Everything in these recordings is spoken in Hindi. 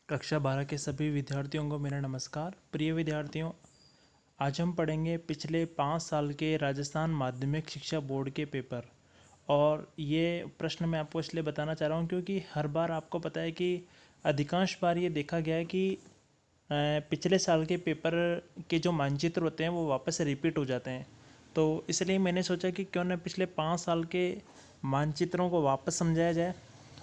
कक्षा 12 के सभी विद्यार्थियों को मेरा नमस्कार। प्रिय विद्यार्थियों, आज हम पढ़ेंगे पिछले 5 साल के राजस्थान माध्यमिक शिक्षा बोर्ड के पेपर। और ये प्रश्न मैं आपको इसलिए बताना चाह रहा हूँ क्योंकि हर बार आपको पता है कि अधिकांश बार ये देखा गया है कि पिछले साल के पेपर के जो मानचित्र होते हैं वो वापस से रिपीट हो जाते हैं। तो इसलिए मैंने सोचा कि क्यों ना पिछले 5 साल के मानचित्रों को वापस समझाया जाए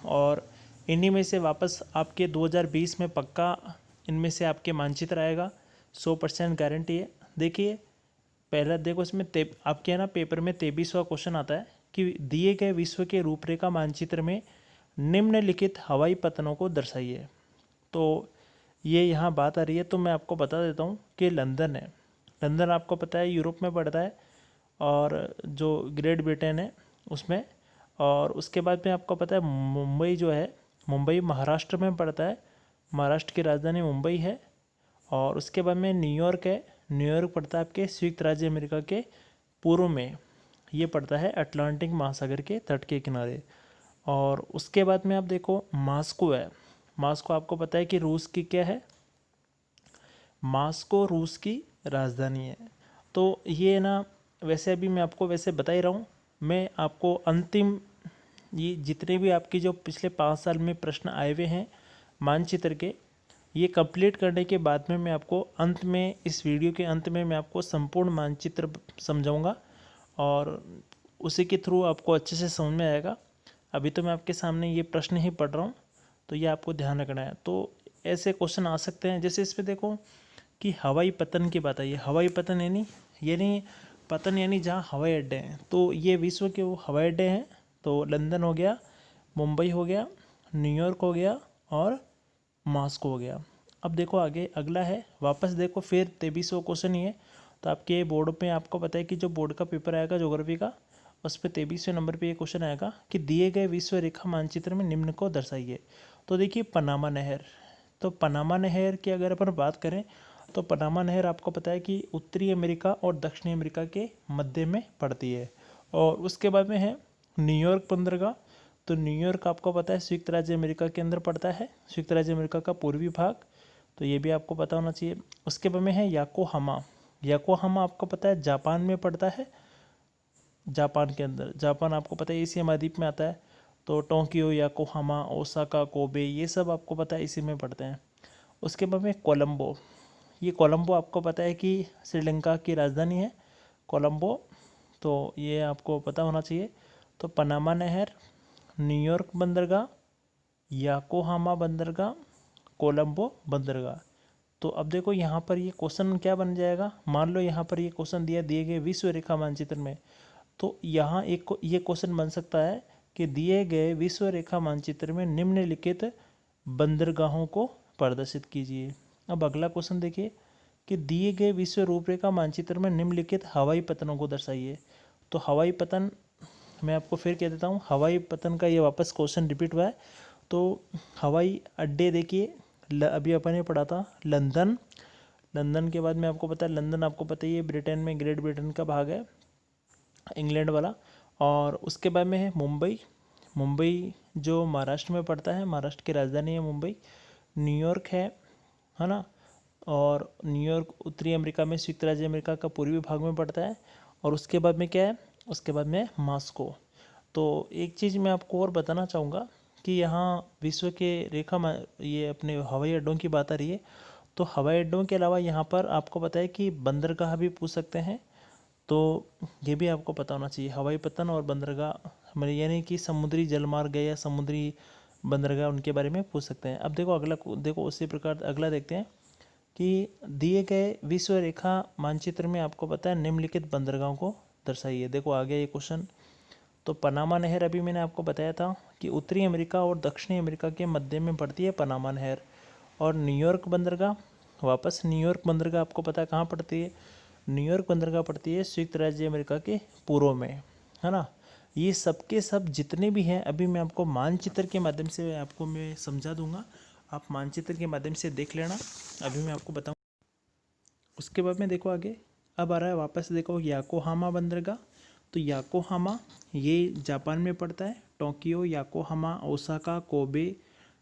और इन्हीं में से वापस आपके 2020 में पक्का इनमें से आपके मानचित्र आएगा। 100% गारंटी है। देखिए, पहला देखो, इसमें आपके ना पेपर में 23वां क्वेश्चन आता है कि दिए गए विश्व के रूपरेखा मानचित्र में निम्नलिखित हवाई पतनों को दर्शाइए। तो ये यहाँ बात आ रही है, तो मैं आपको बता देता हूँ कि लंदन है। लंदन आपको पता है यूरोप में पड़ता है, और जो ग्रेट ब्रिटेन है उसमें। और उसके बाद में आपको पता है मुंबई जो है, मुंबई महाराष्ट्र में पड़ता है। महाराष्ट्र की राजधानी मुंबई है। और उसके बाद में न्यूयॉर्क है। न्यूयॉर्क पड़ता है आपके संयुक्त राज्य अमेरिका के पूर्व में। ये पड़ता है अटलांटिक महासागर के तट के किनारे। और उसके बाद में आप देखो मास्को है। मास्को आपको पता है कि रूस की क्या है, मास्को रूस की राजधानी है। तो ये ना, वैसे अभी मैं आपको वैसे बता ही रहा हूँ। मैं आपको अंतिम ये जितने भी आपके जो पिछले 5 साल में प्रश्न आए हुए हैं मानचित्र के, ये कंप्लीट करने के बाद में मैं आपको अंत में, इस वीडियो के अंत में मैं आपको संपूर्ण मानचित्र समझाऊंगा और उसी के थ्रू आपको अच्छे से समझ में आएगा। अभी तो मैं आपके सामने ये प्रश्न ही पढ़ रहा हूँ, तो ये आपको ध्यान रखना है। तो ऐसे क्वेश्चन आ सकते हैं, जैसे इस पर देखो कि हवाई पतन की बात आई है। हवाई पतन यानी पतन यानी जहाँ हवाई अड्डे हैं। तो ये विश्व के वो हवाई अड्डे हैं। तो लंदन हो गया, मुंबई हो गया, न्यूयॉर्क हो गया और मास्को हो गया। अब देखो आगे अगला है, वापस देखो फिर 23वां क्वेश्चन ही है। तो आपके बोर्ड पे आपको पता है कि जो बोर्ड का पेपर आएगा ज्योग्राफी का, उस पर 23वें नंबर पे ये क्वेश्चन आएगा कि दिए गए विश्व रेखा मानचित्र में निम्न को दर्शाइए। तो देखिए पनामा नहर। तो पनामा नहर की अगर अपन बात करें तो पनामा नहर आपको पता है कि उत्तरी अमेरिका और दक्षिणी अमेरिका के मध्य में पड़ती है। और उसके बाद में है न्यूयॉर्क बंदरगाह। तो न्यूयॉर्क आपको पता है संयुक्त राज्य अमेरिका के अंदर पड़ता है, संयुक्त राज्य अमेरिका का पूर्वी भाग। तो ये भी आपको पता होना चाहिए। उसके बाद में है याकोहामा। याकोहामा आपको पता है जापान में पड़ता है। जापान के अंदर, जापान आपको पता है एशिया महाद्वीप में आता है। तो टोक्यो, याकोहामा, ओसाका, कोबे, ये सब आपको पता है इसी में पड़ते हैं। उसके बाद में कोलंबो। ये कोलंबो आपको पता है कि श्रीलंका की राजधानी है कोलंबो। तो ये आपको पता होना चाहिए। तो पनामा नहर, न्यूयॉर्क बंदरगाह, याकोहामा बंदरगाह, कोलंबो बंदरगाह। तो अब देखो यहाँ पर ये क्वेश्चन क्या बन जाएगा। मान लो यहाँ पर ये क्वेश्चन दिए गए विश्व रेखा मानचित्र में। तो यहाँ एक ये क्वेश्चन बन सकता है कि दिए गए विश्व रेखा मानचित्र में निम्नलिखित बंदरगाहों को प्रदर्शित कीजिए। अब अगला क्वेश्चन देखिए कि दिए गए विश्व रूपरेखा मानचित्र में निम्नलिखित हवाई पतनों को दर्शाइए। तो हवाई पतन मैं आपको फिर कह देता हूँ, हवाई पतन का ये वापस क्वेश्चन रिपीट हुआ है। तो हवाई अड्डे देखिए, अभी अपन ने पढ़ा था लंदन। लंदन के बाद में आपको पता है, लंदन आपको पता ही है ब्रिटेन में, ग्रेट ब्रिटेन का भाग है, इंग्लैंड वाला। और उसके बाद में है मुंबई। मुंबई जो महाराष्ट्र में पड़ता है, महाराष्ट्र की राजधानी है मुंबई। न्यूयॉर्क है ना। और न्यूयॉर्क उत्तरी अमेरिका में, संयुक्त राज्य अमेरिका का पूर्वी भाग में पड़ता है। और उसके बाद में क्या है, उसके बाद में मास्को। तो एक चीज़ मैं आपको और बताना चाहूँगा कि यहाँ विश्व के ये अपने हवाई अड्डों की बात आ रही है। तो हवाई अड्डों के अलावा यहाँ पर आपको पता है कि बंदरगाह भी पूछ सकते हैं। तो ये भी आपको पता होना चाहिए, हवाई पतन और बंदरगाह मतलब यानी कि समुद्री जलमार्ग या समुद्री बंदरगाह, उनके बारे में पूछ सकते हैं। अब देखो अगला, देखो उसी प्रकार अगला देखते हैं कि दिए गए विश्व रेखा मानचित्र में आपको पता है निम्नलिखित बंदरगाहों को दर्शाइए। देखो आ गया ये क्वेश्चन। तो पनामा नहर अभी मैंने आपको बताया था कि उत्तरी अमेरिका और दक्षिणी अमेरिका के मध्य में पड़ती है पनामा नहर। और न्यूयॉर्क बंदरगाह, वापस न्यूयॉर्क बंदरगाह आपको पता है कहाँ पड़ती है। न्यूयॉर्क बंदरगाह पड़ती है संयुक्त राज्य अमेरिका के पूर्व में, है ना। ये सब के सब जितने भी हैं अभी मैं आपको मानचित्र के माध्यम से आपको मैं समझा दूंगा। आप मानचित्र के माध्यम से देख लेना, अभी मैं आपको बताऊँ। उसके बाद में देखो आगे, अब आ रहा है वापस देखो याकोहामा बंदरगाह। तो याकोहामा ये जापान में पड़ता है। टोक्यो, याकोहामा, ओसाका, कोबे,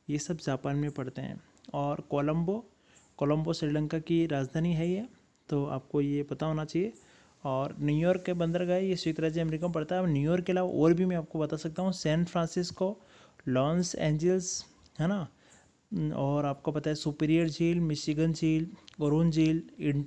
ये सब जापान में पड़ते हैं। और कोलंबो श्रीलंका की राजधानी है ये, तो आपको ये पता होना चाहिए। और न्यूयॉर्क के बंदरगाह ये संयुक्त राज्य अमेरिका में पड़ता है। अब न्यूयॉर्क के अलावा और भी मैं आपको बता सकता हूँ, सैन फ्रांसिस्को, लॉस एंजल्स, है ना, और आपको पता है सुपीरियर झील, मिशिगन झील, ओरोन झील,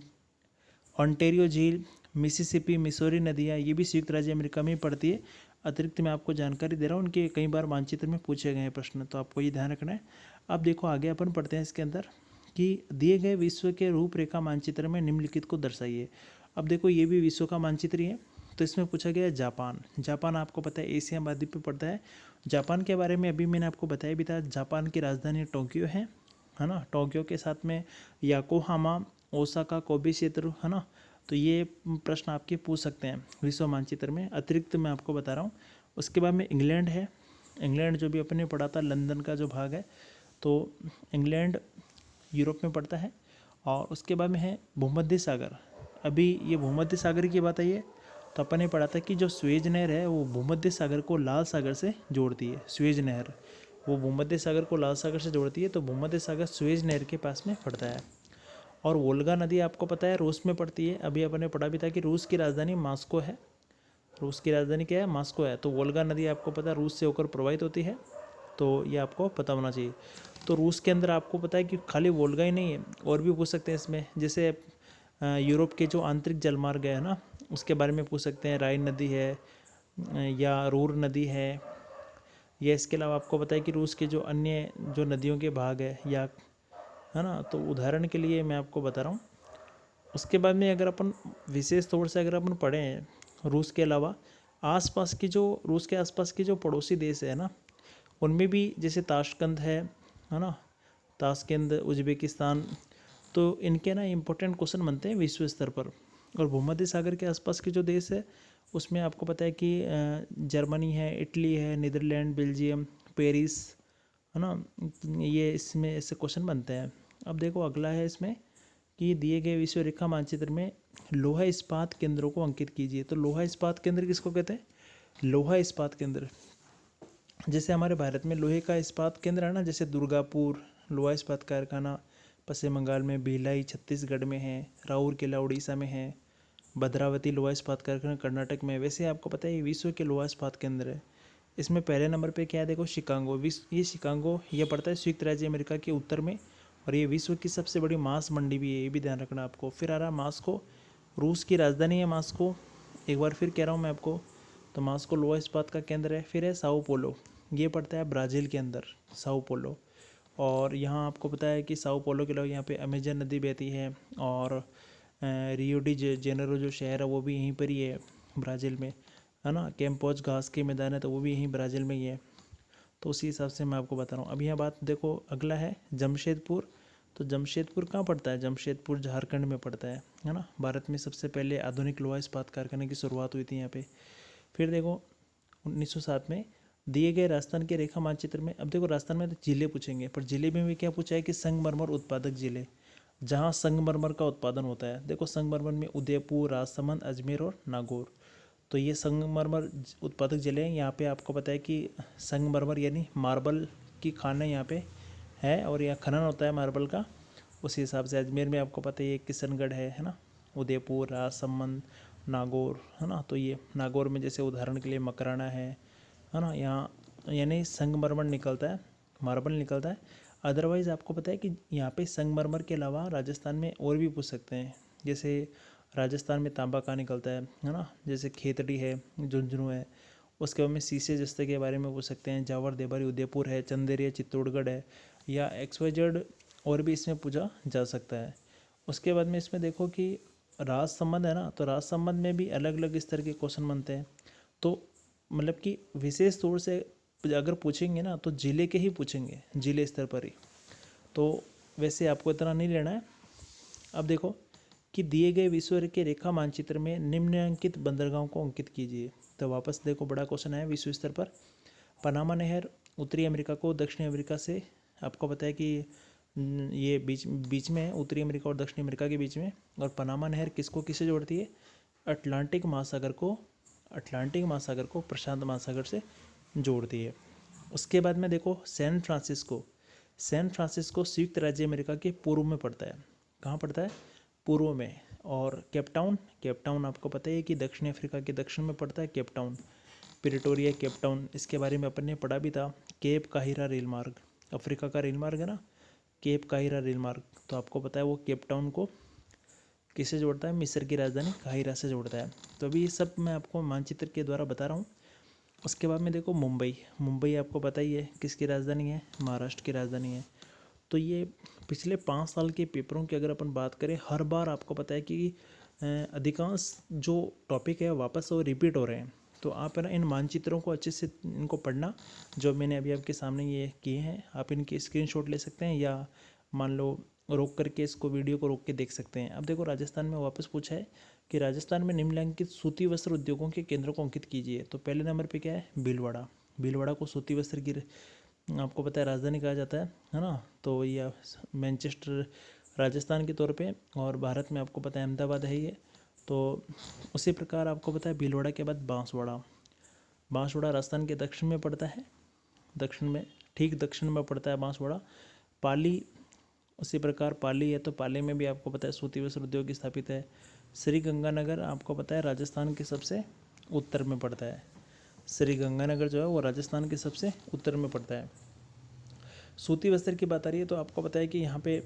ऑन्टेरियो झील, मिसिसिपी, मिसौरी नदियाँ, ये भी संयुक्त राज्य अमेरिका में ही पड़ती है। अतिरिक्त मैं आपको जानकारी दे रहा हूँ, उनके कई बार मानचित्र में पूछे गए हैं प्रश्न, तो आपको ये ध्यान रखना है। अब देखो आगे अपन पढ़ते हैं इसके अंदर कि दिए गए विश्व के रूपरेखा मानचित्र में निम्नलिखित को दर्शाइए। अब देखो ये भी विश्व का मानचित्र ही है, तो इसमें पूछा गया है जापान आपको पता है एशिया महाद्वीप पे पड़ता है। जापान के बारे में अभी मैंने आपको बताया भी था, जापान की राजधानी टोक्यो है ना, टोक्यो के साथ में याकोहामा, ओसाका, कोबे क्षेत्र, है ना। तो ये प्रश्न आपके पूछ सकते हैं विश्व मानचित्र में। अतिरिक्त मैं आपको बता रहा हूँ। उसके बाद में इंग्लैंड है, इंग्लैंड जो भी अपने पढ़ा था, लंदन का जो भाग है, तो इंग्लैंड यूरोप में पड़ता है। और उसके बाद में है भूमध्य सागर। अभी ये भूमध्य सागर की बात आई है, तो अपन ने पढ़ा था कि जो स्वेज नहर है वो भूमध्य सागर को लाल सागर से जोड़ती है। स्वेज नहर वो भूमध्य सागर को लाल सागर से जोड़ती है, तो भूमध्य सागर स्वेज नहर के पास में पड़ता है। और वोल्गा नदी आपको पता है रूस में पड़ती है। अभी अपन ने पढ़ा भी था कि रूस की राजधानी मॉस्को है। रूस की राजधानी क्या है? मॉस्को है। तो वोल्गा नदी आपको पता है रूस से होकर प्रवाहित होती है, तो ये आपको पता होना चाहिए। तो रूस के अंदर आपको पता है कि खाली वोल्गा ही नहीं है, और भी पूछ सकते हैं इसमें, जैसे यूरोप के जो आंतरिक जलमार्ग है ना, उसके बारे में पूछ सकते हैं। राइन नदी है या रूर नदी है, या इसके अलावा आपको पता है कि रूस के जो अन्य जो नदियों के भाग है ना, तो उदाहरण के लिए मैं आपको बता रहा हूँ। उसके बाद में अगर अपन विशेष तौर से अगर अपन पढ़ें रूस के अलावा आसपास की जो रूस के आसपास की जो पड़ोसी देश है ना, उनमें भी जैसे ताशकंद है ना, ताशकंद, उज्बेकिस्तान, तो इनके ना इम्पोर्टेंट क्वेश्चन बनते हैं विश्व स्तर पर। और भूमध्य सागर के आसपास के जो देश है उसमें आपको पता है कि जर्मनी है, इटली है, नीदरलैंड, बेल्जियम, पेरिस, है ना, ये इसमें ऐसे क्वेश्चन बनते हैं। अब देखो अगला है इसमें कि दिए गए विश्व रेखा मानचित्र में लोहा इस्पात केंद्रों को अंकित कीजिए। तो लोहा इस्पात केंद्र किसको कहते हैं? लोहा इस्पात केंद्र, जैसे हमारे भारत में लोहे का इस्पात केंद्र है ना, जैसे दुर्गापुर लोहा इस्पात कारखाना पश्चिम बंगाल में, भिलाई छत्तीसगढ़ में है, राउरकेला उड़ीसा में है, भद्रावती लोहा इस्पात कारखाना कर्नाटक में। वैसे आपको पता है ये विश्व के लोहा इस्पात केंद्र है। इसमें पहले नंबर पे क्या है? देखो शिकागो, ये शिकागो ये पड़ता है संयुक्त राज्य अमेरिका के उत्तर में, और ये विश्व की सबसे बड़ी मांस मंडी भी है, ये भी ध्यान रखना आपको। फिर आ रहा मास्को, रूस की राजधानी है मास्को, एक बार फिर कह रहा हूँ मैं आपको, तो मास्को लोहा इस्पात का केंद्र है। फिर है साओ पोलो, ये पड़ता है ब्राज़ील के अंदर, साओ पोलो। और यहाँ आपको पता है कि साओ पोलो के अलावा यहाँ पे अमेजन नदी बहती है, और रियो डी जेनेरो जो शहर है वो भी यहीं पर ही है ब्राज़ील में, है ना। कैंपोज घास के मैदान है, तो वो भी यहीं ब्राज़ील में ही है। तो उसी हिसाब से मैं आपको बता रहा हूँ। अब यहाँ बात देखो, अगला है जमशेदपुर। तो जमशेदपुर कहाँ पड़ता है? जमशेदपुर झारखंड में पड़ता है ना। भारत में सबसे पहले आधुनिक लोहा इस्पात कारखाने की शुरुआत हुई थी यहाँ पे। फिर देखो 1907 में दिए गए राजस्थान के रेखा मानचित्र में, अब देखो राजस्थान में तो जिले पूछेंगे, पर जिले में भी क्या पूछा है कि संगमरमर उत्पादक जिले, जहाँ संगमरमर का उत्पादन होता है। देखो संगमरमर में उदयपुर, राजसमंद, अजमेर और नागौर, तो ये संगमरमर उत्पादक जिले हैं। यहाँ पे आपको पता है कि संगमरमर यानी मार्बल की खानें यहाँ पे है, और यहाँ खनन होता है मार्बल का। उसी हिसाब से अजमेर में आपको पता है ये किशनगढ़ है ना, उदयपुर, राजसमंद, नागौर, है ना। तो ये नागौर में जैसे उदाहरण के लिए मकराना है ना, यहाँ यानी संगमरमर निकलता है, मार्बल निकलता है। अदरवाइज़ आपको पता है कि यहाँ पे संगमरमर के अलावा राजस्थान में और भी पूछ सकते हैं, जैसे राजस्थान में तांबा कहाँ निकलता है ना, जैसे खेतड़ी है, झुंझुनू है। उसके बाद में शीशे जस्ते के बारे में पूछ सकते हैं, जावर देवरी उदयपुर है, चंदेरी है, चित्तौड़गढ़ है, या XYZ और भी इसमें पूछा जा सकता है। उसके बाद में इसमें देखो कि राजसमंद है ना, तो राजसमंद में भी अलग अलग स्तर के क्वेश्चन बनते हैं। तो मतलब कि विशेष तौर से अगर पूछेंगे ना तो जिले के ही पूछेंगे, जिले स्तर पर ही। तो वैसे आपको इतना नहीं लेना है। अब देखो कि दिए गए विश्व के रेखा मानचित्र में निम्नलिखित बंदरगाहों को अंकित कीजिए। तो वापस देखो बड़ा क्वेश्चन है विश्व स्तर पर। पनामा नहर उत्तरी अमेरिका को दक्षिणी अमेरिका से, आपको पता है कि ये बीच में है, उत्तरी अमेरिका और दक्षिणी अमेरिका के बीच में। और पनामा नहर किसको किससे जोड़ती है? अटलांटिक महासागर को प्रशांत महासागर से जोड़ती है। उसके बाद में देखो सैन सैन फ्रांसिस्को संयुक्त राज्य अमेरिका के पूर्व में पड़ता है। कहाँ पड़ता है? पूर्व में। और केप टाउन आपको पता है कि दक्षिण अफ्रीका के दक्षिण में पड़ता है Cape Town. Pretoria, Cape Town, इसके बारे में अपन ने पढ़ा भी था। केप काहिरा रेल मार्ग, अफ्रीका का रेल मार्ग है ना, केप काहिरा रेल मार्ग, तो आपको पता है वो केप टाउन को किससे जोड़ता है? मिस्र की राजधानी काहिरा से जोड़ता है। तो अभी ये सब मैं आपको मानचित्र के द्वारा बता रहा हूँ। उसके बाद में देखो मुंबई आपको पता ही है किसकी राजधानी है? महाराष्ट्र की राजधानी है। तो ये पिछले 5 साल के पेपरों की अगर अपन बात करें, हर बार आपको पता है कि अधिकांश जो टॉपिक है वापस वो रिपीट हो रहे हैं। तो आप है ना इन मानचित्रों को अच्छे से इनको पढ़ना, जो मैंने अभी आपके सामने ये किए हैं। आप इनकी स्क्रीनशॉट ले सकते हैं या मान लो रोक करके इसको वीडियो को रोक के देख सकते हैं। अब देखो राजस्थान में वापस पूछा है कि राजस्थान में निम्नलिखित सूती वस्त्र उद्योगों के केंद्र को अंकित कीजिए। तो पहले नंबर पे क्या है? भीलवाड़ा को सूती वस्त्र की आपको पता है राजधानी कहा जाता है ना। तो ये मैनचेस्टर राजस्थान के तौर पे, और भारत में आपको पता है अहमदाबाद है ये। तो उसी प्रकार आपको पता है भीलवाड़ा के बाद बांसवाड़ा राजस्थान के दक्षिण में पड़ता है, दक्षिण में, ठीक दक्षिण में पड़ता है बांसवाड़ा। पाली, उसी प्रकार पाली है, तो पाली में भी आपको पता है सूती वस्त्र उद्योग स्थापित है। श्री गंगानगर आपको पता है राजस्थान के सबसे उत्तर में पड़ता है। श्री गंगानगर जो है वो राजस्थान के सबसे उत्तर में पड़ता है। सूती वस्त्र की बात आ रही है तो आपको पता है कि यहाँ पे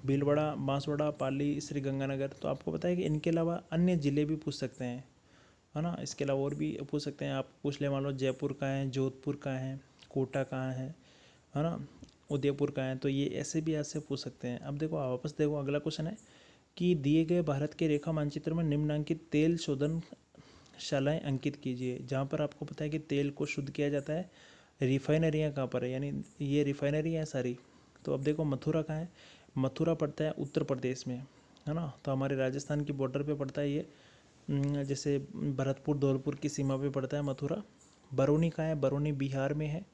भीलवाड़ा, बांसवाड़ा, पाली, श्री गंगानगर, तो आपको पता है कि इनके अलावा अन्य ज़िले भी पूछ सकते हैं, है ना। इसके अलावा और भी पूछ सकते हैं। आप पूछ ले, मान लो जयपुर का है, जोधपुर का है, कोटा कहाँ है ना, उदयपुर का है। तो ये ऐसे भी ऐसे पूछ सकते हैं। अब देखो वापस देखो, अगला क्वेश्चन है कि दिए गए भारत के रेखा मानचित्र में निम्नांकित तेल शोधन शालाएँ अंकित कीजिए। जहाँ पर आपको पता है कि तेल को शुद्ध किया जाता है। रिफाइनरियाँ कहाँ पर है? यानी ये रिफाइनरी है सारी। तो अब देखो मथुरा कहाँ है? मथुरा पड़ता है उत्तर प्रदेश में, है ना। तो हमारे राजस्थान की बॉर्डर पे पड़ता है ये, जैसे भरतपुर धौलपुर की सीमा पे पड़ता है मथुरा। बरौनी कहाँ है? बरौनी बिहार में है।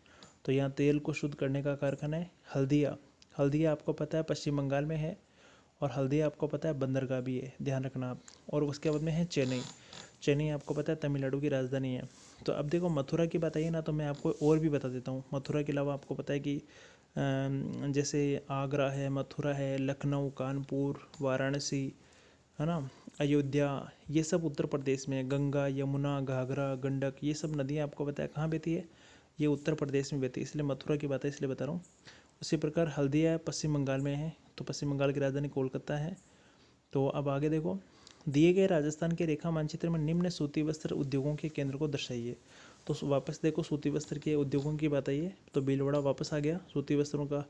तो यहाँ तेल को शुद्ध करने का कारखाना है। हल्दिया आपको पता है पश्चिम बंगाल में है, और हल्दिया आपको पता है बंदरगाह भी है, ध्यान रखना आप। और उसके बाद में है चेन्नई आपको पता है तमिलनाडु की राजधानी है। तो अब देखो मथुरा की बात आई ना, तो मैं आपको और भी बता देता हूँ। मथुरा के अलावा आपको पता है कि जैसे आगरा है, मथुरा है, लखनऊ, कानपुर, वाराणसी, है ना, अयोध्या, ये सब उत्तर प्रदेश में। गंगा, यमुना, घाघरा, गंडक, ये सब नदियाँ आपको पता है कहाँ बहती है? ये उत्तर प्रदेश में बहती है, इसलिए मथुरा की बात है इसलिए बता रहा हूँ। उसी प्रकार हल्दिया पश्चिम बंगाल में है, तो पश्चिम बंगाल की राजधानी कोलकाता है। तो अब आगे देखो, दिए गए राजस्थान के रेखा मानचित्र में निम्न सूती वस्त्र उद्योगों के केंद्र को दर्शाइए। तो वापस देखो सूती वस्त्र के उद्योगों की बात आई है, तो भीलवाड़ा वापस आ गया सूती वस्त्रों का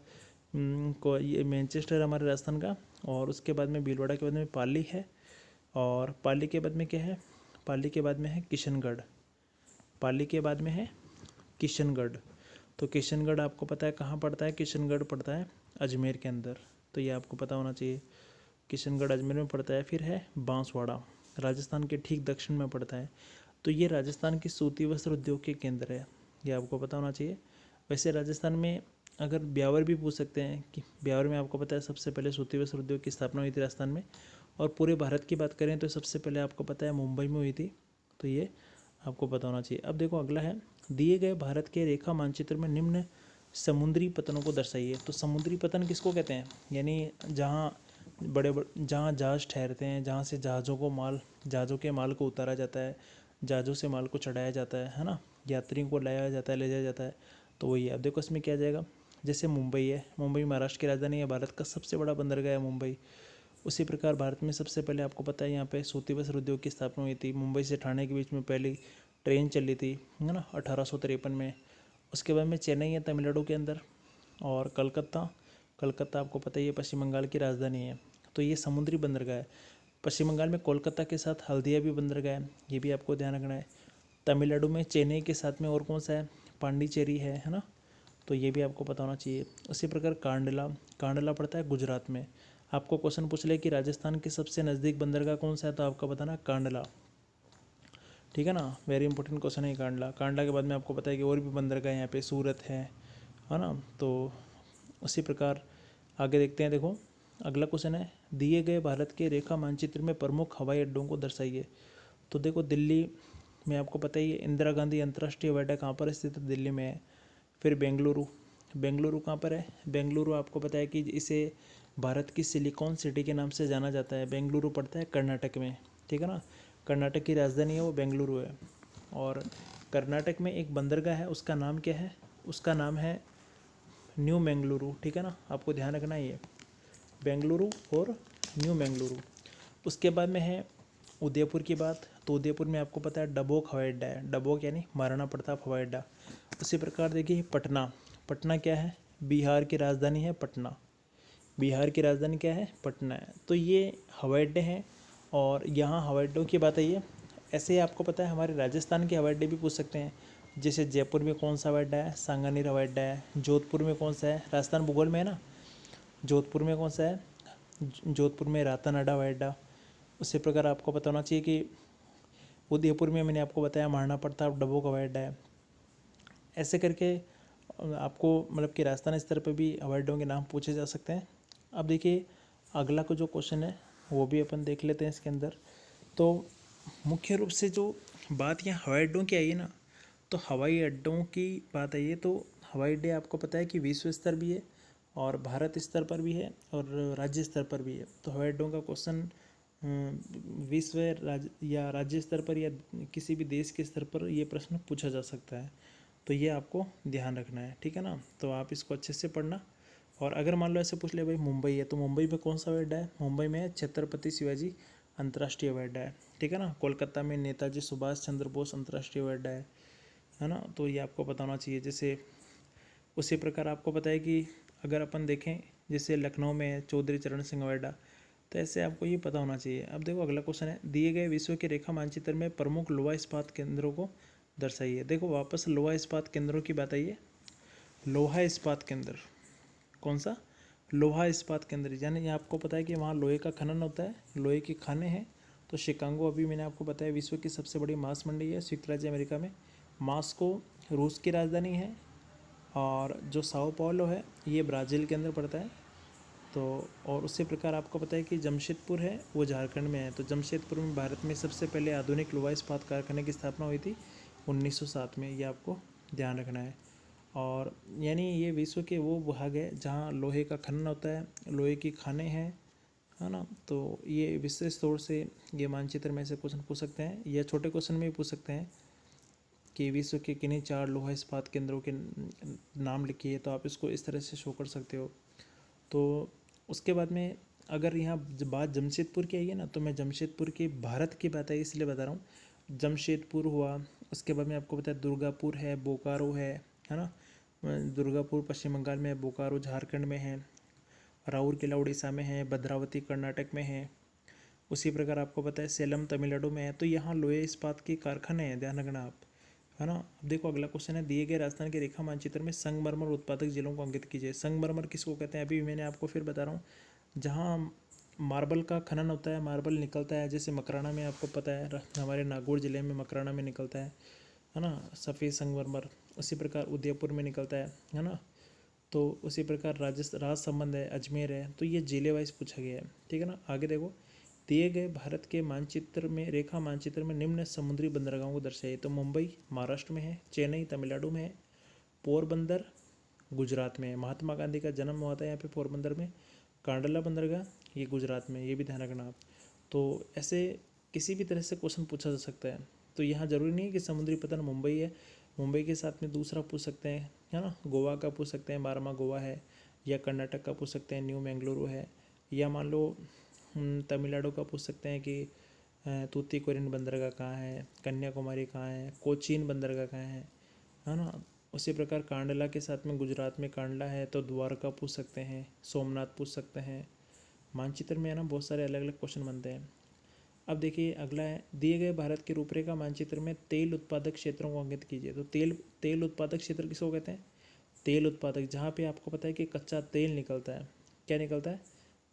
को, ये मैनचेस्टर हमारे राजस्थान का। और उसके बाद में भीलवाड़ा के बाद में पाली है, और पाली के बाद में क्या है? पाली के बाद में है किशनगढ़। तो किशनगढ़ आपको पता है कहाँ पड़ता है? किशनगढ़ पड़ता है अजमेर के अंदर, तो ये आपको पता होना चाहिए। किशनगढ़ अजमेर में पड़ता है। फिर है बांसवाड़ा, राजस्थान के ठीक दक्षिण में पड़ता है। तो ये राजस्थान की सूती वस्त्र उद्योग के केंद्र है, ये आपको पता होना चाहिए। वैसे राजस्थान में अगर ब्यावर भी पूछ सकते हैं कि ब्यावर में आपको पता है सबसे पहले सूती वस्त्र उद्योग की स्थापना हुई थी राजस्थान में। और पूरे भारत की बात करें तो सबसे पहले आपको पता है मुंबई में हुई थी, तो ये आपको पता होना चाहिए। अब देखो अगला है, दिए गए भारत के रेखा मानचित्र में निम्न समुद्री पतनों को दर्शाइए। तो समुद्री पतन किसको कहते हैं? यानी जहाँ जहाँ जहाज़ ठहरते हैं, जहाँ से जहाज़ों के माल को उतारा जाता है, जहाज़ों से माल को चढ़ाया जाता है ना, यात्रियों को लाया जाता है, ले जाया जाता है। तो वही है। अब देखो इसमें क्या जाएगा, जैसे मुंबई है, मुंबई महाराष्ट्र की राजधानी है, भारत का सबसे बड़ा बंदरगाह है मुंबई। उसी प्रकार भारत में सबसे पहले आपको पता है यहाँ पे सूती वस्त्र उद्योग की स्थापना हुई थी। मुंबई से ठाणे के बीच में पहली ट्रेन चली थी, है ना, 1853 में। उसके बाद में चेन्नई है तमिलनाडु के अंदर, और कलकत्ता आपको पता ही है पश्चिम बंगाल की राजधानी है। तो ये समुद्री बंदरगाह है। पश्चिम बंगाल में कोलकाता के साथ हल्दिया भी बंदरगाह है, ये भी आपको ध्यान रखना है। तमिलनाडु में चेन्नई के साथ में और कौन सा है? पांडिचेरी है ना। तो ये भी आपको पता होना चाहिए। उसी प्रकार कांडला पड़ता है गुजरात में। आपको क्वेश्चन पूछ ले कि राजस्थान के सबसे नज़दीक बंदरगाह कौन सा है, तो आपका बताना कांडला, ठीक है ना। वेरी इंपॉर्टेंट क्वेश्चन है कांडला के बाद में आपको पता है कि और भी बंदरगाह यहाँ पे सूरत है ना। तो उसी प्रकार आगे देखते हैं। देखो अगला क्वेश्चन है, दिए गए भारत के रेखा मानचित्र में प्रमुख हवाई अड्डों को दर्शाइए। तो देखो दिल्ली में आपको पता ही है इंदिरा गांधी अंतर्राष्ट्रीय हवाई अड्डा कहाँ पर स्थित है? दिल्ली में है। फिर बेंगलुरु, बेंगलुरु कहाँ पर है? बेंगलुरु आपको पता है कि इसे भारत की सिलिकॉन सिटी के नाम से जाना जाता है। बेंगलुरु पड़ता है कर्नाटक में, ठीक है ना। कर्नाटक की राजधानी है वो बेंगलुरु है। और कर्नाटक में एक बंदरगाह है, उसका नाम क्या है? उसका नाम है न्यू बेंगलुरु, ठीक है ना। आपको ध्यान रखना है ये बेंगलुरु और न्यू बेंगलुरु। उसके बाद में है उदयपुर की बात। तो उदयपुर में आपको पता है डबोक हवाई अड्डा है, डबोक यानी महाराणा प्रताप हवाई अड्डा। उसी प्रकार देखिए पटना, पटना क्या है? बिहार की राजधानी है पटना। बिहार की राजधानी क्या है? पटना है। तो ये हवाई अड्डे हैं और यहाँ हवाई अड्डों की बात आई है। ऐसे ही आपको पता है हमारे राजस्थान के हवाई अड्डे भी पूछ सकते हैं। जैसे जयपुर में कौन सा हवाई अड्डा है? सांगानेर हवाई अड्डा है। जोधपुर में कौन सा है? राजस्थान भूगोल में है ना। जोधपुर में कौन सा है? जोधपुर में रातानाडा हवाई अड्डा। उसी प्रकार आपको पता होना चाहिए कि उदयपुर में मैंने आपको बताया महाराणा प्रताप डबोक हवाई अड्डा है। ऐसे करके आपको मतलब कि राजस्थान स्तर पर भी हवाई अड्डों के नाम पूछे जा सकते हैं। अब देखिए अगला को जो क्वेश्चन है वो भी अपन देख लेते हैं इसके अंदर। तो मुख्य रूप से जो बात यहाँ हवाई अड्डों की आई है ना, तो हवाई अड्डों की बात आई है तो हवाई अड्डे आपको पता है कि विश्व स्तर भी है और भारत स्तर पर भी है और राज्य स्तर पर भी है। तो हवाई अड्डों का क्वेश्चन विश्व या राज्य स्तर पर या किसी भी देश के स्तर पर ये प्रश्न पूछा जा सकता है। तो ये आपको ध्यान रखना है, ठीक है ना। तो आप इसको अच्छे से पढ़ना। और अगर मान लो ऐसे पूछ ले भाई मुंबई है, तो मुंबई में कौन सा हवाई अड्डा है? मुंबई में छत्रपति शिवाजी अंतर्राष्ट्रीय हवाई अड्डा है, ठीक है ना। कोलकाता में नेताजी सुभाष चंद्र बोस अंतर्राष्ट्रीय हवाई अड्डा है ना। तो ये आपको पता होना चाहिए। जैसे उसी प्रकार आपको पता है कि अगर अपन देखें जैसे लखनऊ में है चौधरी चरण सिंह हवाई अड्डा, तो ऐसे आपको ये पता होना चाहिए। अब देखो अगला क्वेश्चन है, दिए गए विश्व के रेखा मानचित्र में प्रमुख लोहा इस्पात केंद्रों को दर्शाइए। देखो वापस लोहा इस्पात केंद्रों की बात आई है। लोहा इस्पात केंद्र कौन सा? लोहा इस्पात केंद्र, यानी आपको पता है कि वहाँ लोहे का खनन होता है, लोहे की खानें हैं। तो शिकागो अभी मैंने आपको बताया विश्व की सबसे बड़ी मांस मंडी है संयुक्त राज्य अमेरिका में। मास्को रूस की राजधानी है और जो साओ पाउलो है ये ब्राज़ील के अंदर पड़ता है। तो और उसी प्रकार आपको पता है कि जमशेदपुर है वो झारखंड में है। तो जमशेदपुर में भारत में सबसे पहले आधुनिक लोहा इस्पात कारखाने की स्थापना हुई थी 1907 में, ये आपको ध्यान रखना है। और यानी ये विश्व के वो भाग है जहाँ लोहे का खनन होता है, लोहे की खानें हैं, है ना। तो ये विशेष तौर से ये मानचित्र में से क्वेश्चन पूछ सकते हैं या छोटे क्वेश्चन में भी पूछ सकते हैं कि विश्व के किन्हीं 4 लोहा इस्पात केंद्रों के नाम लिखिए। तो आप इसको इस तरह से शो कर सकते हो। तो उसके बाद में अगर यहाँ बात जमशेदपुर की आई है ना, तो मैं जमशेदपुर की भारत की बात है इसलिए बता रहा हूँ। जमशेदपुर हुआ, उसके बाद में आपको पता है दुर्गापुर है, बोकारो है ना। दुर्गापुर पश्चिम बंगाल में है, बोकारो झारखंड में है, राउरकेला उड़ीसा में है, भद्रावती कर्नाटक में है। उसी प्रकार आपको पता है सेलम तमिलनाडु में है। तो यहाँ लोहे इस्पात के कारखाने हैं, ध्यान रखना आप, है ना। अब देखो अगला क्वेश्चन है, दिए गए राजस्थान के रेखा मानचित्र में संगमरमर उत्पादक जिलों को अंकित कीजिए। संगमरमर किसको कहते हैं? अभी मैंने आपको फिर बता रहा हूँ, जहाँ मार्बल का खनन होता है, मार्बल निकलता है। जैसे मकराना में आपको पता है हमारे नागौर जिले में मकराना में निकलता है ना, सफ़ेद संगमरमर। उसी प्रकार उदयपुर में निकलता है ना। तो उसी प्रकार राजसमंद है, अजमेर है। तो ये जिले वाइज पूछा गया है, ठीक है ना। आगे देखो, दिए गए भारत के मानचित्र में रेखा मानचित्र में निम्न समुद्री बंदरगाहों को दर्शाइए। तो मुंबई महाराष्ट्र में है, चेन्नई तमिलनाडु में है, पोरबंदर गुजरात में है। महात्मा गांधी का जन्म हुआ था यहाँ पे पोरबंदर में। कांडला बंदरगाह ये गुजरात में, ये भी ध्यान रखना आप। तो ऐसे किसी भी तरह से क्वेश्चन पूछा जा सकता है। तो यहाँ जरूरी नहीं है कि समुद्री पतन मुंबई है, मुंबई के साथ में दूसरा पूछ सकते हैं, है ना। गोवा का पूछ सकते हैं, बारमा गोवा है। या कर्नाटक का पूछ सकते हैं, न्यू बेंगलुरु है। या मान लो तमिलनाडु का पूछ सकते हैं कि तूतीकोरिन बंदरगाह कहाँ है, कन्याकुमारी कहाँ है, कोचीन बंदरगाह कहाँ है ना। उसी प्रकार कांडला के साथ में गुजरात में कांडला है, तो द्वारका पूछ सकते हैं, सोमनाथ पूछ सकते हैं। मानचित्र में है ना बहुत सारे अलग अलग क्वेश्चन बनते हैं। अब देखिए अगला है, दिए गए भारत के रूपरेखा मानचित्र में तेल उत्पादक क्षेत्रों को अंकित कीजिए। तो तेल उत्पादक क्षेत्र किसको कहते हैं? तेल उत्पादक, जहाँ पे आपको पता है कि कच्चा तेल निकलता है। क्या निकलता है?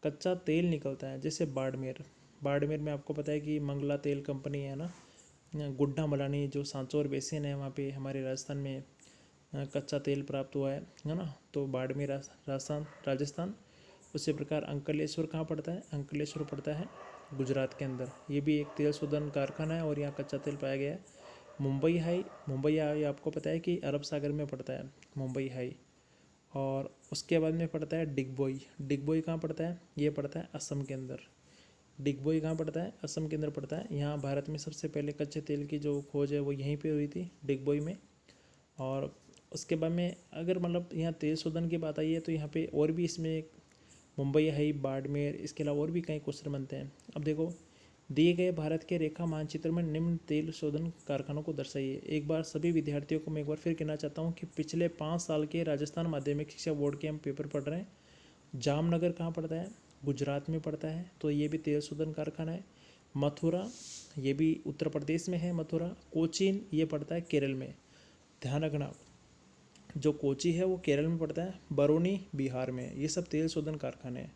कच्चा तेल निकलता है। जैसे बाड़मेर, बाड़मेर में आपको पता है कि मंगला तेल कंपनी है ना। गुड्डा मलानी जो सांचौर बेसिन है वहाँ पे हमारे राजस्थान में कच्चा तेल प्राप्त हुआ है ना। तो बाड़मेर राजस्थान। उसी प्रकार अंकलेश्वर कहाँ पड़ता है? अंकलेश्वर पड़ता है गुजरात के अंदर। ये भी एक तेल शोधन कारखाना है और यहाँ कच्चा तेल पाया गया है। मुंबई हाई आपको पता है कि अरब सागर में पड़ता है मुंबई हाई। और उसके बाद में पड़ता है डिगबोई। डिगबोई कहाँ पड़ता है? ये पड़ता है असम के अंदर। डिगबोई कहाँ पड़ता है? असम के अंदर पड़ता है। यहाँ भारत में सबसे पहले कच्चे तेल की जो खोज है वो यहीं पे हुई थी, डिगबोई में। और उसके बाद में अगर मतलब यहाँ तेल शोधन की बात आई है तो यहाँ पे और भी इसमें मुंबई है, बाड़मेर, इसके अलावा और भी कई क्वेश्चन बनते हैं। अब देखो, दिए गए भारत के रेखा मानचित्र में निम्न तेल शोधन कारखानों को दर्शाइए। एक बार सभी विद्यार्थियों को मैं एक बार फिर कहना चाहता हूँ कि पिछले 5 साल के राजस्थान माध्यमिक शिक्षा बोर्ड के हम पेपर पढ़ रहे हैं। जामनगर कहाँ पड़ता है? गुजरात में पड़ता है, तो ये भी तेल शोधन कारखाना है। मथुरा, ये भी उत्तर प्रदेश में है। मथुरा, कोचीन ये पड़ता है केरल में। ध्यान रखना, जो कोची है वो केरल में पड़ता है, बरौनी बिहार में। ये सब तेल शोधन कारखाने हैं।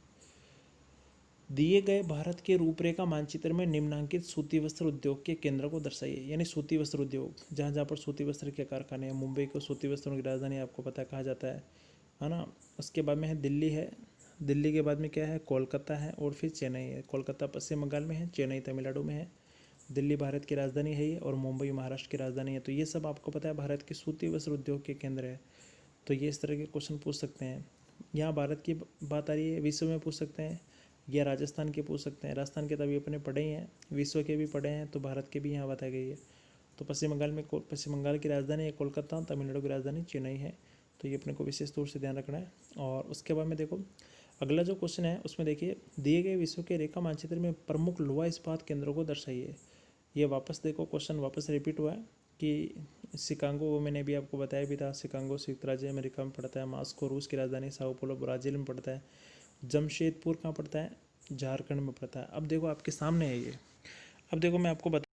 दिए गए भारत के रूपरेखा मानचित्र में निम्नांकित सूती वस्त्र उद्योग के केंद्र को दर्शाइए। यानी सूती वस्त्र उद्योग, जहाँ जहाँ पर सूती वस्त्र के कारखाने हैं। मुंबई को सूती वस्त्रों की राजधानी आपको पता है कहा जाता है ना। उसके बाद में है दिल्ली है। दिल्ली के बाद में क्या है? कोलकाता है, और फिर चेन्नई है। कोलकाता पश्चिम बंगाल में है, चेन्नई तमिलनाडु में है। दिल्ली भारत की राजधानी है ये, और मुंबई महाराष्ट्र की राजधानी है। तो ये सब आपको पता है भारत के सूती वस्त्र उद्योग के केंद्र है। तो ये इस तरह के क्वेश्चन पूछ सकते हैं। यहाँ भारत की बात आ रही है, विश्व में पूछ सकते हैं, या राजस्थान के पूछ सकते हैं। राजस्थान के तभी अपने पढ़े ही हैं, विश्व के भी पढ़े हैं, तो भारत के भी यहाँ बताई गई है। तो पश्चिम बंगाल की राजधानी है कोलकाता, तमिलनाडु की राजधानी चेन्नई है। तो ये अपने को विशेष तौर से ध्यान रखना है। और उसके बाद में देखो, अगला जो क्वेश्चन है उसमें देखिए, दिए गए विश्व के रेखा मानचित्र में प्रमुख लोहा इस्पात केंद्रों को दर्शाइए। ये वापस देखो, क्वेश्चन वापस रिपीट हुआ है कि शिकागो, वो मैंने भी आपको बताया भी था, शिकागो संयुक्त राज्य अमेरिका में पड़ता है। मास्को रूस की राजधानी, साओ पोलो ब्राज़ील में पड़ता है। जमशेदपुर कहाँ पड़ता है? झारखंड में पड़ता है। अब देखो आपके सामने है ये। अब देखो मैं आपको बता,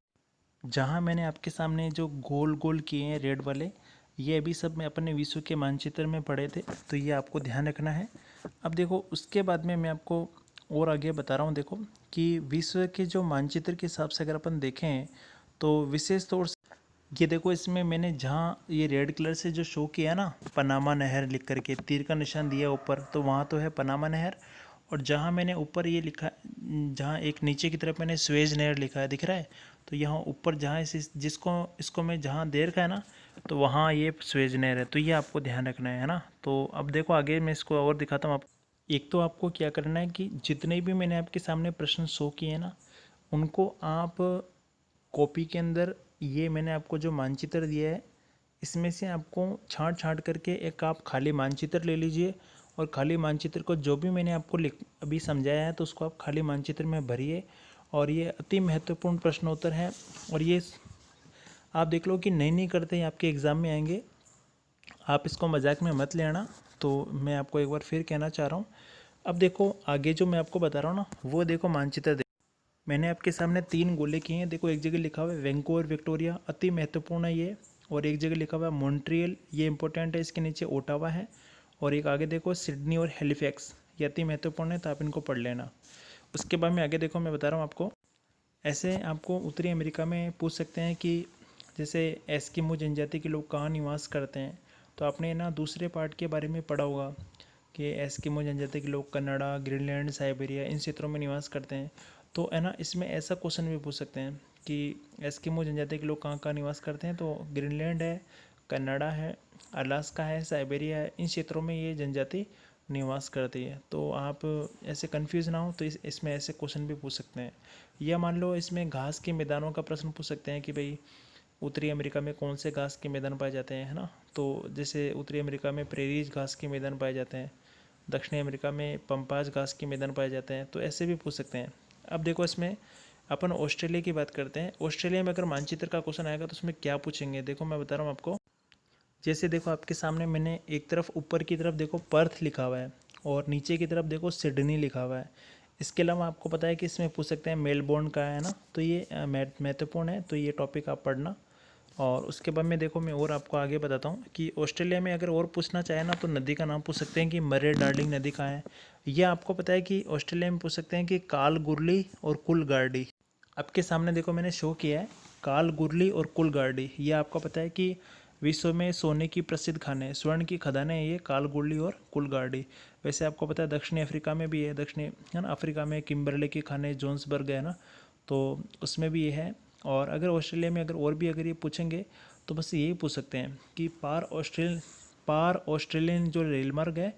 जहाँ मैंने आपके सामने जो गोल गोल किए हैं रेड वाले, ये अभी सब मैं अपने विश्व के मानचित्र में पढ़े थे, तो ये आपको ध्यान रखना है। अब देखो उसके बाद में मैं आपको और आगे बता रहा हूँ। देखो कि विश्व के जो मानचित्र के हिसाब से अगर अपन देखें तो विशेष तौर से ये देखो, इसमें मैंने जहाँ ये रेड कलर से जो शो किया ना, पनामा नहर लिख करके तीर का निशान दिया ऊपर, तो वहाँ तो है पनामा नहर। और जहाँ मैंने ऊपर ये लिखा, जहाँ एक नीचे की तरफ मैंने स्वेज नहर लिखा है, दिख रहा है? तो यहाँ ऊपर जहाँ जिसको इसको मैं जहाँ दे रखा है ना, तो वहाँ ये स्वेज नहर है। तो ये आपको ध्यान रखना है ना। तो अब देखो आगे मैं इसको और दिखाता हूँ आप। एक तो आपको क्या करना है कि जितने भी मैंने आपके सामने प्रश्न शो किए हैं ना, उनको आप कॉपी के अंदर, ये मैंने आपको जो मानचित्र दिया है इसमें से आपको छांट छांट करके एक आप खाली मानचित्र ले लीजिए, और खाली मानचित्र को जो भी मैंने आपको अभी समझाया है तो उसको आप खाली मानचित्र में भरिए। और ये अति महत्वपूर्ण प्रश्नोत्तर है, और ये आप देख लो कि नहीं करते आपके एग्ज़ाम में आएंगे। आप इसको मजाक में मत लेना। तो मैं आपको एक बार फिर कहना चाह रहा हूँ। अब देखो आगे जो मैं आपको बता रहा हूँ ना, वो देखो मानचित्र मैंने आपके सामने 3 गोले किए हैं। देखो एक जगह लिखा हुआ है वैंकूवर विक्टोरिया, अति महत्वपूर्ण है ये। और एक जगह लिखा हुआ है मॉन्ट्रियल, ये इंपॉर्टेंट है, इसके नीचे ओटावा है। और एक आगे देखो सिडनी और हैलिफैक्स, ये अति महत्वपूर्ण है, तो आप इनको पढ़ लेना। उसके बाद में आगे देखो, मैं बता रहा हूँ आपको, ऐसे आपको उत्तरी अमेरिका में पूछ सकते हैं कि जैसे एस्किमो जनजाति के लोग कहाँ निवास करते हैं। तो आपने ना दूसरे पार्ट के बारे में पढ़ा होगा कि एस्किमो जनजाति के लोग कनाडा, ग्रीनलैंड, साइबेरिया, इन क्षेत्रों में निवास करते हैं। तो है ना, इसमें ऐसा क्वेश्चन भी पूछ सकते हैं कि एस्किमो जनजाति के लोग कहाँ कहाँ निवास करते हैं। तो ग्रीनलैंड है, कनाडा है, अलास्का है, साइबेरिया है, इन क्षेत्रों में ये जनजाति निवास करती है। तो आप ऐसे कंफ्यूज ना हो, तो इसमें ऐसे क्वेश्चन भी पूछ सकते हैं। या मान लो इसमें घास के मैदानों का प्रश्न पूछ सकते हैं कि भाई उत्तरी अमेरिका में कौन से घास के मैदान पाए जाते हैं, है ना। तो जैसे उत्तरी अमेरिका में प्रेरीज घास के मैदान पाए जाते हैं, दक्षिणी अमेरिका में पंपाज घास के मैदान पाए जाते हैं। तो ऐसे भी पूछ सकते हैं। अब देखो इसमें अपन ऑस्ट्रेलिया की बात करते हैं। ऑस्ट्रेलिया में अगर मानचित्र का क्वेश्चन आएगा तो उसमें क्या पूछेंगे, देखो मैं बता रहा हूँ आपको। जैसे देखो आपके सामने मैंने एक तरफ ऊपर की तरफ देखो पर्थ लिखा हुआ है, और नीचे की तरफ देखो सिडनी लिखा हुआ है। इसके अलावा आपको पता है कि इसमें पूछ सकते हैं मेलबोर्न का है ना। तो ये महत्वपूर्ण है, तो ये टॉपिक आप पढ़ना। और उसके बाद में देखो मैं और आपको आगे बताता हूँ कि ऑस्ट्रेलिया में अगर और पूछना चाहे ना, तो नदी का नाम पूछ सकते हैं कि मरे डार्लिंग नदी कहाँ है। ये आपको पता है कि ऑस्ट्रेलिया में पूछ सकते हैं कि काल गुरली और कुलगार्डी। आपके सामने देखो मैंने शो किया है काल गुरली और कुलगार्डी। ये आपको पता है कि विश्व में सोने की प्रसिद्ध खाने, स्वर्ण की खदानें हैं ये काल गुरली और कुलगार्डी। वैसे आपको पता है दक्षिणी अफ्रीका में भी है, दक्षिणी है ना अफ्रीका में किम्बरले की खाने जोन्सबर्ग है ना, तो उसमें भी ये है। और अगर ऑस्ट्रेलिया में अगर और भी अगर ये पूछेंगे तो बस यही पूछ सकते हैं कि पार ऑस्ट्रेलियन जो रेल मार्ग है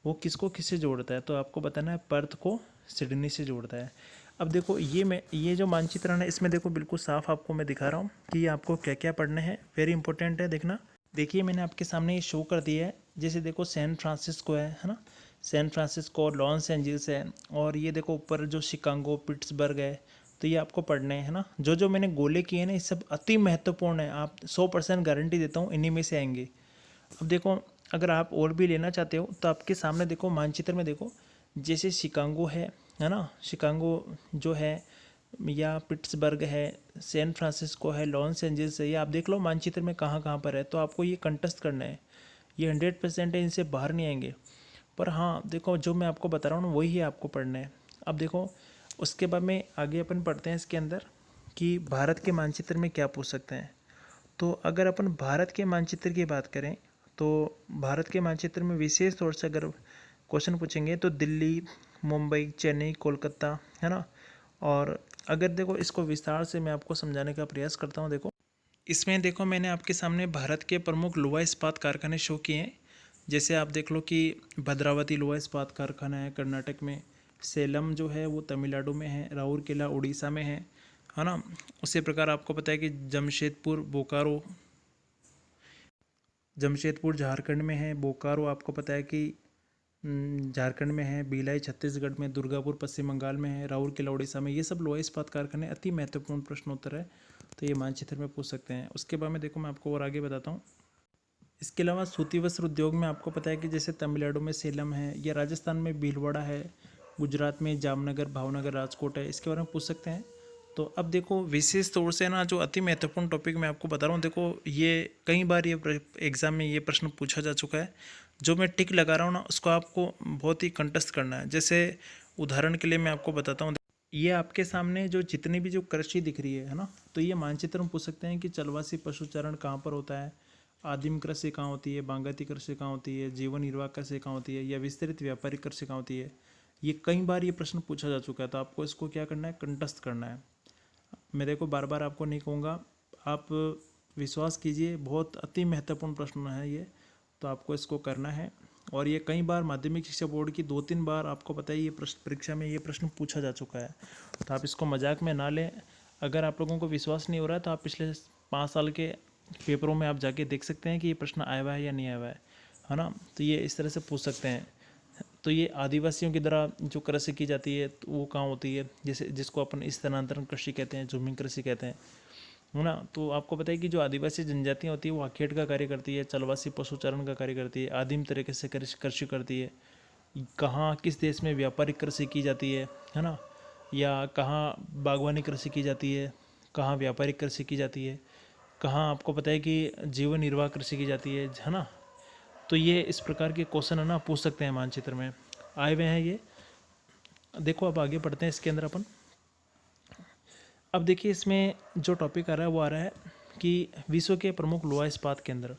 वो किसको किससे जोड़ता है, तो आपको बताना है पर्थ को सिडनी से जोड़ता है। अब देखो ये जो मानचित्रण है इसमें देखो बिल्कुल साफ आपको मैं दिखा रहा हूँ कि आपको क्या क्या पढ़ने हैं, वेरी इंपॉर्टेंट है देखना। देखिए मैंने आपके सामने ये शो कर दिया है, जैसे देखो सैन फ्रांसिस्को है ना, सैन फ्रांसिस्को, लॉस एंजल्स है, और ये देखो ऊपर जो शिकागो, पिट्सबर्ग है। तो ये आपको पढ़ने हैं ना, जो जो मैंने गोले किए हैं ना ये सब अति महत्वपूर्ण है, आप 100% गारंटी देता हूँ इन्हीं में से आएंगे। अब देखो अगर आप और भी लेना चाहते हो तो आपके सामने देखो मानचित्र में देखो, जैसे शिकागो है ना, शिकागो जो है, या पिट्सबर्ग है, सैन फ्रांसिस्को है, लॉस एंजल्स है, ये आप देख लो मानचित्र में कहाँ कहाँ पर है। तो आपको ये कंटेस्ट करना है, ये 100% है, इनसे बाहर नहीं आएंगे। पर हाँ देखो जो मैं आपको बता रहा हूँ ना वही आपको पढ़ना है। अब देखो उसके बाद में आगे अपन पढ़ते हैं इसके अंदर कि भारत के मानचित्र में क्या पूछ सकते हैं। तो अगर अपन भारत के मानचित्र की बात करें तो भारत के मानचित्र में विशेष तौर से अगर क्वेश्चन पूछेंगे तो दिल्ली, मुंबई, चेन्नई, कोलकाता है ना। और अगर देखो इसको विस्तार से मैं आपको समझाने का प्रयास करता हूँ। देखो इसमें देखो मैंने आपके सामने भारत के प्रमुख लोहा इस्पात कारखाने शो किए हैं। जैसे आप देख लो कि भद्रावती लोहा इस्पात कारखाना है कर्नाटक में, सेलम जो है वो तमिलनाडु में है, राउरकेला उड़ीसा में है ना। उसी प्रकार आपको पता है कि जमशेदपुर बोकारो, जमशेदपुर झारखंड में है, बोकारो आपको पता है कि झारखंड में है, भिलाई छत्तीसगढ़ में, दुर्गापुर पश्चिम बंगाल में है, राउरकेला उड़ीसा में। ये सब लोहा इस्पात कारखाने अति महत्वपूर्ण प्रश्नोत्तर है, तो ये मानचित्र में पूछ सकते हैं। उसके बाद में देखो मैं आपको और आगे बताता हूँ। इसके अलावा सूती वस्त्र उद्योग में आपको पता है कि जैसे तमिलनाडु में सेलम है, या राजस्थान में भीलवाड़ा है, गुजरात में जामनगर, भावनगर, राजकोट है, इसके बारे में पूछ सकते हैं। तो अब देखो विशेष तौर से ना जो अति महत्वपूर्ण टॉपिक मैं आपको बता रहा हूँ, देखो ये कई बार ये एग्ज़ाम में ये प्रश्न पूछा जा चुका है। जो मैं टिक लगा रहा हूँ ना उसको आपको बहुत ही कंठस्थ करना है। जैसे उदाहरण के लिए मैं आपको बताता हूँ, ये आपके सामने जो जितनी भी जो कृषि दिख रही है ना, तो ये मानचित्र में पूछ सकते हैं कि चलवासी पशुचारण कहाँ पर होता है, आदिम कृषि कहाँ होती है, बागायती कृषि कहाँ होती है, जीवन निर्वाह कृषि कहाँ होती है, या विस्तृत व्यापारिक कृषि कहाँ होती है। ये कई बार ये प्रश्न पूछा जा चुका है, तो आपको इसको क्या करना है, कंठस्थ करना है। मैं देखो बार बार आपको नहीं कहूँगा, आप विश्वास कीजिए बहुत अति महत्वपूर्ण प्रश्न है ये, तो आपको इसको करना है। और ये कई बार माध्यमिक शिक्षा बोर्ड की 2-3 बार आपको पता है ये प्रश्न परीक्षा में ये प्रश्न पूछा जा चुका है, तो आप इसको मजाक में ना लें। अगर आप लोगों को विश्वास नहीं हो रहा है तो आप पिछले 5 साल के पेपरों में आप जाके देख सकते हैं कि ये प्रश्न आया हुआ है या नहीं आया हुआ है ना। तो ये इस तरह से पूछ सकते हैं। तो ये आदिवासियों की तरह जो कृषि की जाती है तो वो कहाँ होती है, जैसे जिसको अपन स्थानांतरण कृषि कहते हैं, झूमिंग कृषि कहते हैं, है ना। तो आपको पता है कि जो आदिवासी जनजातियाँ होती है वो आखेट का कार्य करती है, चलवासी पशुचारण का कार्य करती है, आदिम तरीके से कृषि करती है। कहाँ किस देश में व्यापारिक कृषि की जाती है ना, या कहाँ बागवानी कृषि की जाती है, कहाँ व्यापारिक कृषि की जाती है, कहाँ आपको पता है कि जीवन निर्वाह कृषि की जाती है ना। तो ये इस प्रकार के क्वेश्चन है ना पूछ सकते हैं, मानचित्र में आए हुए हैं ये। देखो अब आगे पढ़ते हैं इसके अंदर अपन। अब देखिए इसमें जो टॉपिक आ रहा है वो आ रहा है कि विश्व के प्रमुख लोहा इस्पात केंद्र।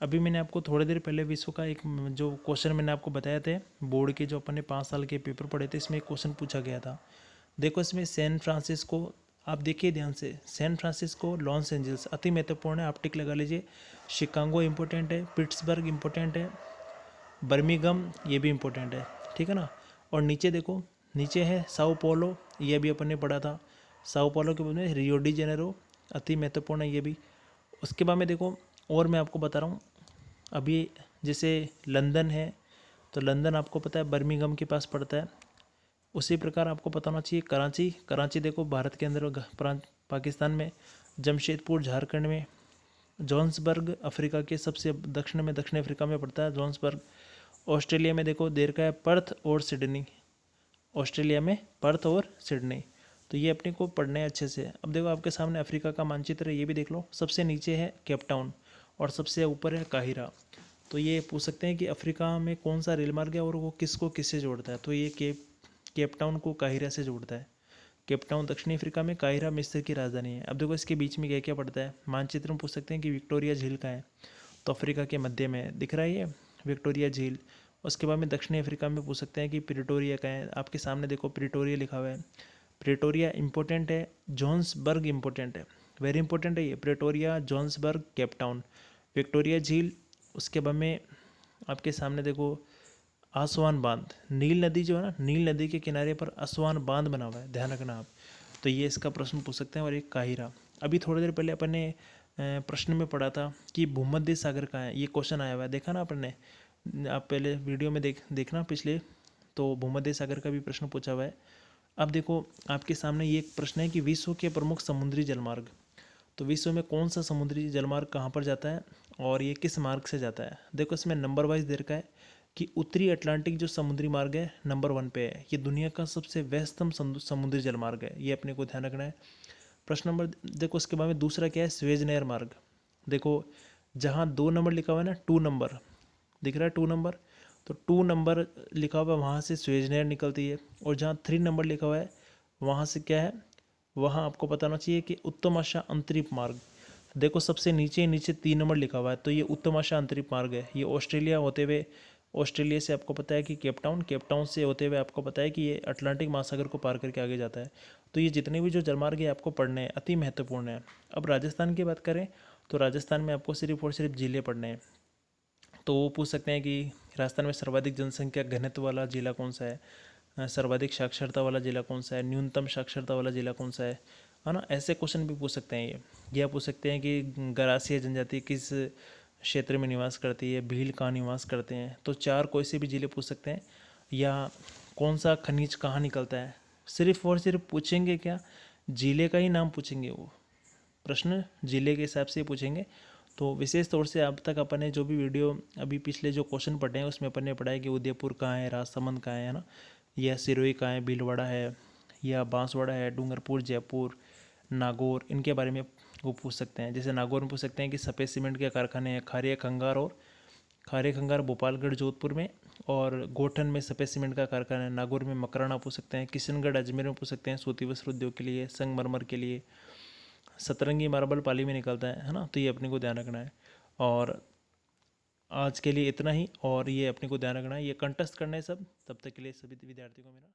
अभी मैंने आपको थोड़ी देर पहले विश्व का एक जो क्वेश्चन मैंने आपको बताया थे बोर्ड के, जो अपन ने 5 साल के पेपर पढ़े थे, इसमें एक क्वेश्चन पूछा गया था। देखो इसमें सैन फ्रांसिस्को, आप देखिए ध्यान से, सैन फ्रांसिस्को, लॉस एंजल्स अति महत्वपूर्ण है, आप टिक लगा लीजिए। शिकागो इंपॉर्टेंट है, पिट्सबर्ग इंपॉर्टेंट है, बर्मिंघम ये भी इम्पोर्टेंट है, ठीक है ना। और नीचे देखो, नीचे है साओ पोलो, ये भी अपन ने पढ़ा था। साओ पोलो के बाद में रियो डी जेनेरो अति महत्वपूर्ण है ये भी। उसके बाद में देखो और मैं आपको बता रहा हूँ, अभी जैसे लंदन है तो लंदन आपको पता है बर्मिंघम के पास पड़ता है। उसी प्रकार आपको पता होना चाहिए कराची, कराची देखो भारत के अंदर पाकिस्तान में, जमशेदपुर झारखंड में, जोहान्सबर्ग अफ्रीका के सबसे दक्षिण में, दक्षिण अफ्रीका में पड़ता है जोहान्सबर्ग। ऑस्ट्रेलिया में देखो देर का है पर्थ और सिडनी, ऑस्ट्रेलिया में पर्थ और सिडनी। तो ये अपने को पढ़ना है अच्छे से। अब देखो आपके सामने अफ्रीका का मानचित्र है, ये भी देख लो। सबसे नीचे है केप टाउन और सबसे ऊपर है काहिरा। तो ये पूछ सकते हैं कि अफ्रीका में कौन सा रेल मार्ग है और वो किसको किससे जोड़ता है। तो ये केप टाउन को काहिरा से जोड़ता है। केप टाउन दक्षिणी अफ्रीका में, काहिरा मिस्र की राजधानी है। अब देखो इसके बीच में क्या क्या पड़ता है, मानचित्र में पूछ सकते हैं कि विक्टोरिया झील का है, तो अफ्रीका के मध्य में दिख रहा है ये विक्टोरिया झील। उसके बाद में दक्षिणी अफ्रीका में पूछ सकते हैं कि प्रिटोरिया का है, आपके सामने देखो प्रिटोरिया लिखा हुआ है। प्रिटोरिया इंपॉर्टेंट है, जोहान्सबर्ग इंपॉर्टेंट है, वेरी इंपॉर्टेंट है ये Pretoria, Johannesburg, Cape Town, Victoria झील। उसके बाद में आपके सामने देखो आसवान बांध, नील नदी जो है ना, नील नदी के किनारे पर आसवान बांध बना हुआ है, ध्यान रखना आप। तो ये इसका प्रश्न पूछ सकते हैं। और एक काहिरा, अभी थोड़ी देर पहले अपन ने प्रश्न में पढ़ा था कि भूमध्य सागर कहाँ है, ये क्वेश्चन आया हुआ है, देखा ना अपन ने। आप पहले वीडियो में देखना पिछले, तो भूमध्य सागर का भी प्रश्न पूछा हुआ है। अब देखो आपके सामने ये एक प्रश्न है कि विश्व के प्रमुख समुद्री जलमार्ग, तो विश्व में कौन सा समुद्री जलमार्ग कहाँ पर जाता है और ये किस मार्ग से जाता है। देखो इसमें नंबर वाइज दे रखा है कि उत्तरी अटलांटिक जो समुद्री मार्ग है नंबर 1 पे है, ये दुनिया का सबसे व्यस्तम समुद्री जलमार्ग है, ये अपने को ध्यान रखना है। प्रश्न नंबर देखो उसके बाद में दूसरा क्या है, स्वेज नहर मार्ग। देखो जहाँ 2 नंबर लिखा हुआ है ना, 2 नंबर दिख रहा है, 2 नंबर, तो 2 नंबर लिखा हुआ है वहाँ से स्वेज नहर निकलती है। और जहाँ 3 नंबर लिखा हुआ है वहाँ से क्या है, वहाँ आपको बताना चाहिए कि उत्तम आशा अंतरिक्ष मार्ग। देखो सबसे नीचे नीचे 3 नंबर लिखा हुआ है, तो ये उत्तम आशा अंतरिक्ष मार्ग है। ये ऑस्ट्रेलिया होते हुए, ऑस्ट्रेलिया से आपको पता है कि केप टाउन से होते हुए आपको पता है कि ये अटलांटिक महासागर को पार करके आगे जाता है। तो ये जितने भी जो जलमार्ग है आपको पढ़ने हैं, अति महत्वपूर्ण है। अब राजस्थान की बात करें तो राजस्थान में आपको सिर्फ और सिर्फ जिले पढ़ने हैं। तो वो पूछ सकते हैं कि राजस्थान में सर्वाधिक जनसंख्या घनत्व वाला जिला कौन सा है, सर्वाधिक साक्षरता वाला जिला कौन सा है, न्यूनतम साक्षरता वाला जिला कौन सा है ना। ऐसे क्वेश्चन भी पूछ सकते हैं ये आप पूछ सकते हैं कि गरासिया जनजाति किस क्षेत्र में निवास करती है, भील कहाँ निवास करते हैं। तो 4 कोई से भी जिले पूछ सकते हैं। या कौन सा खनिज कहाँ निकलता है, सिर्फ और सिर्फ पूछेंगे क्या, जिले का ही नाम पूछेंगे। वो प्रश्न जिले के हिसाब से पूछेंगे। तो विशेष तौर से अब तक अपन ने जो भी वीडियो अभी पिछले जो क्वेश्चन पढ़े हैं उसमें अपन ने पढ़ा है कि उदयपुर कहाँ है, राजसमंद कहाँ है ना, या सिरोही कहाँ है, भीलवाड़ा है, या बांसवाड़ा है, डूंगरपुर, जयपुर, नागौर, इनके बारे में वो पूछ सकते हैं। जैसे नागौर में पूछ सकते हैं कि सफ़ेद सीमेंट के कारखाने हैं खारे खंगार भोपालगढ़ जोधपुर में, और गोठन में सफ़ेद सीमेंट का कारखाना है। नागौर में मकराना पूछ सकते हैं। किशनगढ़ अजमेर में पूछ सकते हैं सूती वस्त्र उद्योग के लिए, संगमरमर के लिए। सतरंगी मार्बल पाली में निकलता है ना। तो ये अपने को ध्यान रखना है। और आज के लिए इतना ही, और ये अपने को ध्यान रखना है, ये कंटेस्ट करना है सब। तब तक के लिए सभी विद्यार्थियों को मेरा